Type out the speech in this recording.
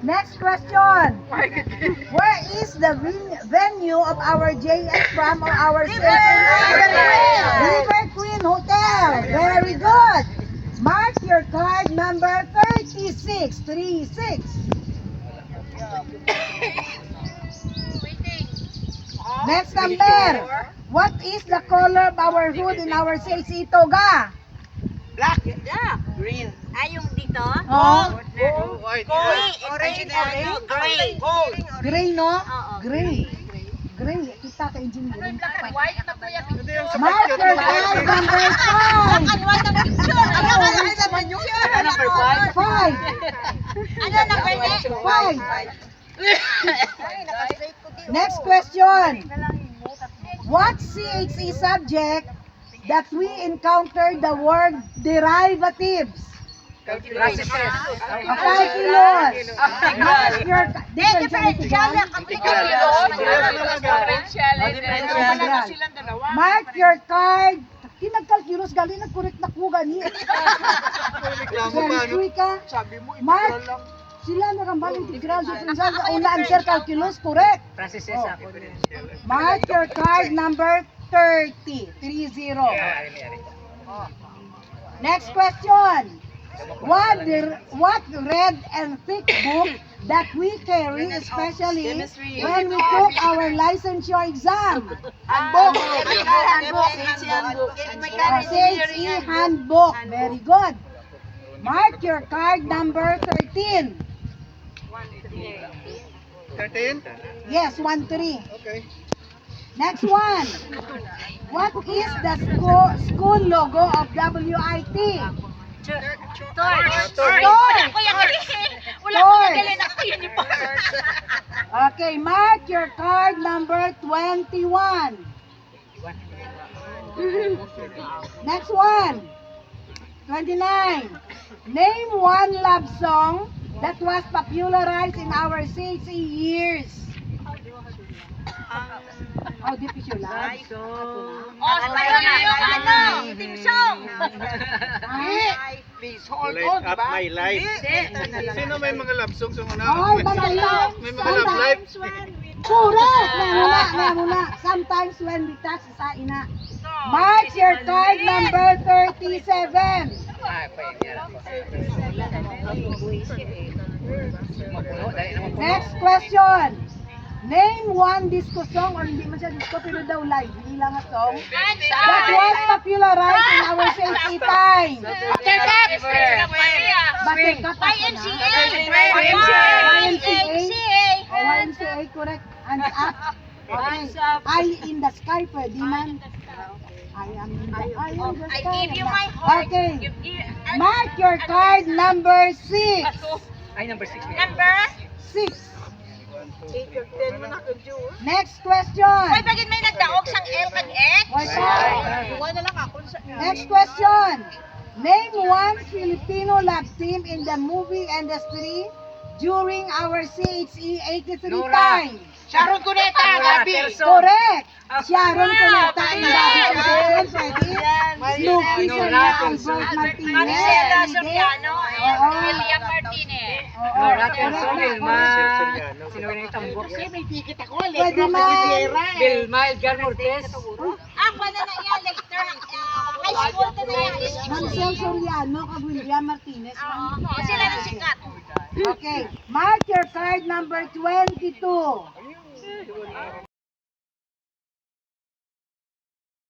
Next question. Where is the venue of our JS prom or our River Queen Hotel? Very good. Mark your card number 36. 36. Next number. What is the color of our hood in our CHE toga? Black. Green. Yung dito? Oh, White. Orange. Gray. Gold. gray no? Oo. Gray. Gray. Kita ka engineering. White na po yan. Hindi yung sa Mark picture. your card number 5. Ano na picture? Ano Number 5. 5. Ano na pwede? 5. Next question. What CHE subject that we encountered the word derivatives? Calculus. Mark your Differential. Mark your card. Kinag-calculus gali nag-correct na ko gani. Reklamo ba, no? Ka. Sabi mo, Mark. integral lang. Sila nakamban integral differential. Una answer calculus correct. Mark your card number 30. 30. Next question. What red and thick book that we carry, especially when we took our licensure exam? Handbook. CHE handbook. Very good. Mark your card number 13. 13? Yes, 1-3. Okay. Next one. What is the school logo of WIT? Torch. Torch. Wala ko yung galing ako uniform. Okay, mark your card number 21. Next one. 29. Name one love song that was popularized in our CHE years. Oh, di pisyo love song. Team song. Please hold Light on, up diba? my life. Sino may mga love songs yung una? Ay, bagay. May mga love life. Correct! Muna. Sometimes when we touch sa ina. Mark your card number 37. Next question. Name one disco song, or hindi man siya disco pero daw live, hindi lang a song, that was popularized in our CHE time. Buttercup. YMCA, correct. Hands up. Okay. Eye in the sky, pwede man. I am in the eye in the I sky. gave you my heart. Okay. Mark your card number 6. Number? 6. 8 or 10 mo na ka, Ju. Next question. May bagay may nagdaog sang L kag X. Why pa? Buwan na lang ako sa... Next question. Name one Filipino love team in the movie industry during our CHE 83 time. Sharon Cuneta, Gabi. Correct. Sharon Cuneta and Gabi Soriano. Pwede. Snoopy Sonia, Albert Martinez. Marcela Pwede. Soriano. Oo. William Martinez. Oo, correct na. May ticket ako. Pwede man. Vilma Edgar Mortes. Ako na na yan later. High school to na yan. Marcel Soriano kag William Martinez. Oo, sila nang sikat. Okay. Mark your card number 22.